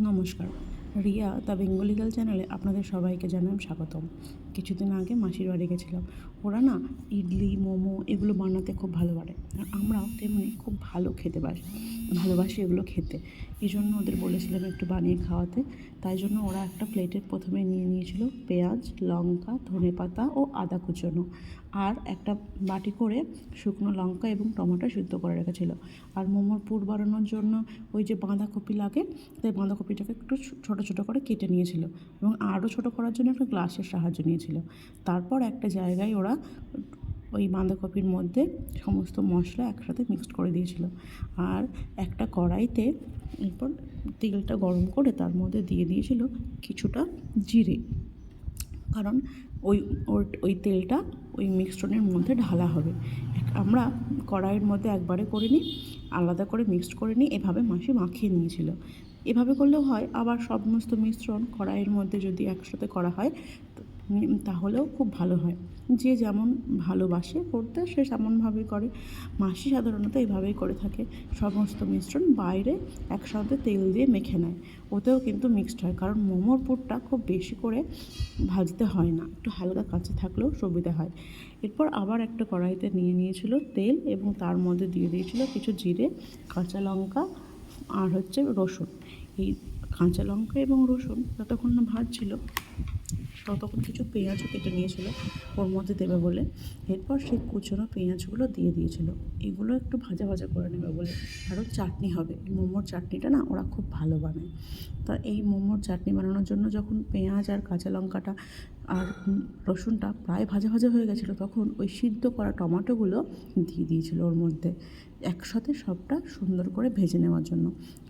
নমস্কার। Riya the Bengali girl চ্যানেলে আপনাদের সবাইকে জানাই স্বাগতম। কিছুদিন আগে মাসির বাড়ি গেছিলাম। ওরা না ইডলি, মোমো এগুলো বানাতে খুব ভালো পারে। আর আমরাও তেমনি খুব ভালোবাসি এগুলো খেতে। এই জন্য ওদের বলেছিলাম একটু বানিয়ে খাওয়াতে। তাই জন্য ওরা একটা প্লেটে প্রথমে নিয়ে নিয়েছিল পেঁয়াজ, লঙ্কা, ধনেপাতা ও আদা কুচোনো, আর একটা বাটি করে শুকনো লঙ্কা এবং টমেটো সিদ্ধ করে রেখেছিল। আর মোমোর পুর বানানোর জন্য ওই যে বাঁধাকপি লাগে, তাই বাঁধাকপিটাকে একটু ছোটো ছোটো করে কেটে নিয়েছিল এবং আরও ছোটো করার জন্য একটা গ্লাসের সাহায্য নিয়েছিল। তারপর একটা জায়গায় ওরা ওই বাঁধাকপির মধ্যে সমস্ত মশলা একসাথে মিক্সড করে দিয়েছিল। আর একটা কড়াইতে এরপর তেলটা গরম করে তার মধ্যে দিয়ে দিয়েছিল কিছুটা জিরে, কারণ ওই তেলটা ওই মিশ্রণের মধ্যে ঢালা হবে। আমরা কড়াইয়ের মধ্যে একবারে করিনি, আলাদা করে মিক্সড করে নিই, এভাবে মাসি মাখিয়ে নিয়েছিল। এভাবে করলেও হয়, আবার সমস্ত মিশ্রণ কড়াইয়ের মধ্যে যদি একসাথে করা হয় তাহলেও খুব ভালো হয়। যে যেমন ভালোবাসে করতে সে তেমনভাবেই করে। মাসি সাধারণত এভাবেই করে থাকে, সমস্ত মিশ্রণ বাইরে একসাথে তেল দিয়ে মেখে নেয়। ওতেও কিন্তু মিক্সড হয়, কারণ মোমোর পুরটা খুব বেশি করে ভাজতে হয় না, একটু হালকা কাঁচা থাকলেও সুবিধা হয়। এরপর আবার একটা কড়াইতে নিয়ে নিয়েছিল তেল এবং তার মধ্যে দিয়ে দিয়েছিল কিছু জিরে, কাঁচা লঙ্কা আর রসুন। এই কাঁচা লঙ্কা এবং রসুন যতক্ষণ না ভাজছিল ততক্ষণ কিছু পেঁয়াজও কেটে নিয়েছিল ওর মধ্যে দেবে বলে। এরপর সেই কুচনো পেঁয়াজগুলো দিয়ে দিয়েছিল। এগুলো একটু ভাজা ভাজা করে নেবে বলে। আরও চাটনি হবে, মোমোর চাটনিটা না ওরা খুব ভালো বানায়। তা এই মোমোর চাটনি বানানোর জন্য যখন পেঁয়াজ আর কাঁচা লঙ্কাটা আর রসুনটা প্রায় ভাজা ভাজা হয়ে গেছিলো, তখন ওই সিদ্ধ করা টমেটোগুলো দিয়ে দিয়েছিল ওর মধ্যে, একসাথে সবটা সুন্দর করে ভেজে নেওয়ার জন্য।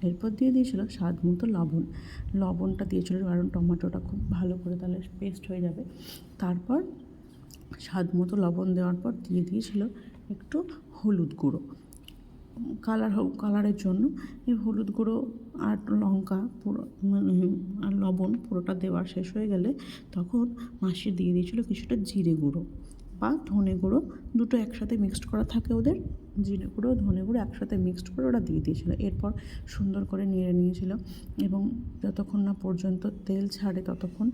এরপর দিয়ে দিয়েছিল স্বাদ মতো লবণটা দিয়েছিল, কারণ টমেটোটা খুব ভালো করে তাহলে পেস্ট হয়ে যাবে। তারপর স্বাদ মতো লবণ দেওয়ার পর দিয়ে দিয়েছিল একটু হলুদ গুঁড়ো, কালারের জন্য। এই হলুদ গুঁড়ো আর লঙ্কা পুরো আর লবণ পুরোটা দেওয়া শেষ হয়ে গেলে তখন মাসি দিয়ে দিয়েছিল কিছুটা জিরে গুঁড়ো বা ধনে গুঁড়ো, দুটো একসাথে মিক্সড করা থাকে ওদের। জিরে গুঁড়ো, ধনে গুঁড়ো একসাথে মিক্সড করে ওরা দিয়ে দিয়েছিল। এরপর সুন্দর করে নেড়ে নিয়েছিল এবং যতক্ষণ না পর্যন্ত তেল ছাড়ে ততক্ষণ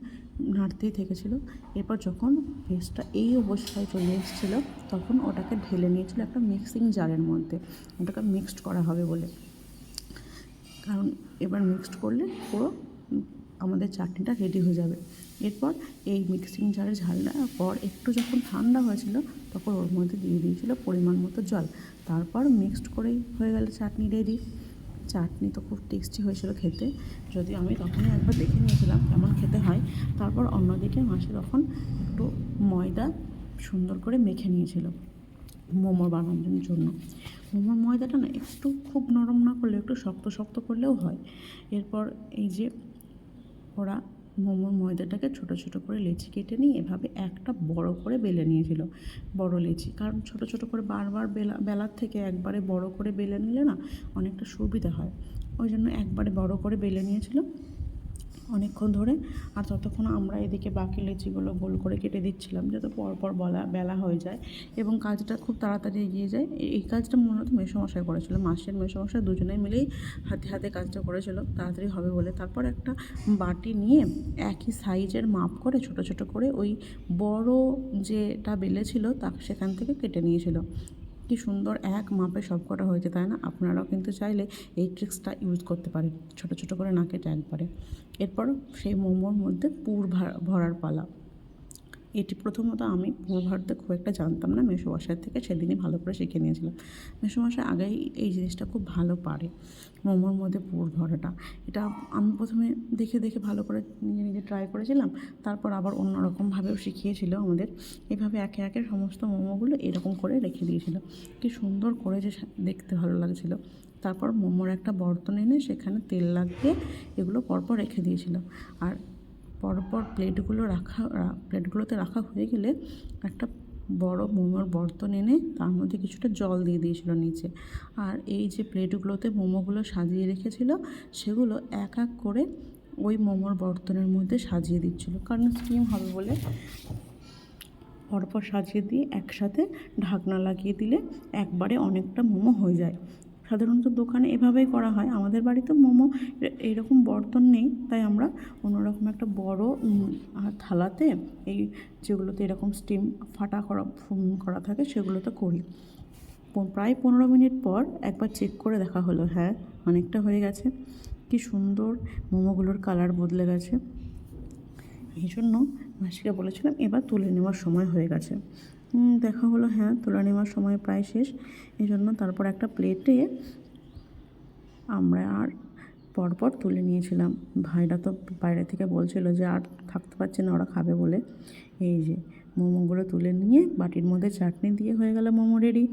নাড়তেই থেকেছিল। এরপর যখন পেস্টটা এই অবস্থায় চলে এসেছিলো তখন ওটাকে ঢেলে নিয়েছিল একটা মিক্সিং জারের মধ্যে, ওটাকে মিক্সড করা হবে বলে। কারণ এবার মিক্সড করলে পুরো আমাদের চাটনিটা রেডি হয়ে যাবে। এরপর এই মিক্সিং জারে ঝাল দেওয়ার পর একটু যখন ঠান্ডা হয়েছিল তখন ওর মধ্যে দিয়ে দিয়েছিল পরিমাণ মতো জল। তারপর মিক্সড করেই হয়ে গেল চাটনি রেডি। চাটনি তো খুব টেস্টি হয়েছিল খেতে, যদিও আমি তখনই একবার দেখে নিয়েছিলাম কেমন খেতে হয়। তারপর অন্যদিকে মাসি তখন একটু ময়দা সুন্দর করে মেখে নিয়েছিল মোমো বানানোর জন্য। মোমোর ময়দাটা না একটু খুব নরম না করলে, একটু শক্ত শক্ত করলেও হয়। এরপর এই যে ওরা মোমোর ময়দাটাকে ছোটো ছোটো করে লেচি কেটে নিয়ে এভাবে একটা বড় করে বেলে নিয়েছিল, বড় লেচি। কারণ ছোটো ছোটো করে বারবার বেলার থেকে একবারে বড় করে বেলে নিলে না অনেকটা সুবিধা হয়, ওই জন্য একবারে বড় করে বেলে নিয়েছিল অনেকক্ষণ ধরে। আর ততক্ষণ আমরা এদিকে বাকি লেচিগুলো গোল করে কেটে দিচ্ছিলাম, যাতে পরপর বেলা হয়ে যায় এবং কাজটা খুব তাড়াতাড়ি এগিয়ে যায়। এই কাজটা মূলত মেসোমশাই করেছিল, মাসির মেসোমশাই দুজনেই মিলেই হাতে হাতে কাজটা করেছিল তাড়াতাড়ি হবে বলে। তারপর একটা বাটি নিয়ে একই সাইজের মাপ করে ছোট ছোট করে ওই বড় যেটা বেলেছিল তা সেখান থেকে কেটে নিয়েছিল। কি সুন্দর এক মাপে সব কটা হয়েছে, তাই না? আপনারাও কিন্তু চাইলে এই ট্রিক্সটা ইউজ করতে পারেন, ছোটো ছোটো করে না কেটে একবারে। এরপর সেই মোমোর মধ্যে পুর ভরার পালা। এটি প্রথমত আমি পুর ভরতে খুব একটা জানতাম না, মেসোমশাইয়ের থেকে সেদিনই ভালো করে শিখে নিয়েছিলাম। মেসোমশাই আগেই এই জিনিসটা খুব ভালো পারে, মোমোর মধ্যে পুর ভরাটা। এটা আমি প্রথমে দেখে দেখে ভালো করে নিজে নিজে ট্রাই করেছিলাম, তারপর আবার অন্য রকমভাবেও শিখিয়েছিল আমাদের। এভাবে একে একে সমস্ত মোমোগুলো এরকম করে রেখে দিয়েছিল। কি সুন্দর করে যে দেখতে ভালো লাগছিল। তারপর মোমোর একটা বর্তন এনে সেখানে তেল লাগিয়ে এগুলো পরপর রেখে দিয়েছিল। আর পরপর প্লেটগুলোতে রাখা হয়ে গেলে একটা বড় মোমোর বর্তন এনে তার মধ্যে কিছুটা জল দিয়ে দিয়েছিল নিচে। আর এই যে প্লেটগুলোতে মোমোগুলো সাজিয়ে রেখেছিল সেগুলো এক এক করে ওই মোমোর বর্তনের মধ্যে সাজিয়ে দিচ্ছিল, কারণ স্টিম হবে বলে। পরপর সাজিয়ে দিয়ে একসাথে ঢাকনা লাগিয়ে দিলে একবারে অনেকটা মোমো হয়ে যায়। সাধারণত দোকানে এভাবেই করা হয়। আমাদের বাড়িতে মোমো এইরকম বর্তন নেই, তাই আমরা অন্যরকম একটা বড় থালাতে এই যেগুলোতে এরকম স্টিম ফাটা করা থাকে সেগুলোতে করি। প্রায় 15 মিনিট পর একবার চেক করে দেখা হলো, হ্যাঁ অনেকটা হয়ে গেছে। কি সুন্দর মোমোগুলোর কালার বদলে গেছে। এই জন্য মাসিকে বলেছিলাম এবার তুলে নেওয়ার সময় হয়ে গেছে। দেখা হলো হ্যাঁ তুলে নেওয়ার সময় প্রায় শেষ। এই জন্য তারপর একটা প্লেটে আমরা আর পরপর তুলে নিয়েছিলাম। ভাইরা তো বাইরে থেকে বলছিল যে আর থাকতে পারছে না ওরা খাবে বলে। এই যে মোমোগুলো তুলে নিয়ে বাটির মধ্যে চাটনি দিয়ে হয়ে গেল মোমো রেডি।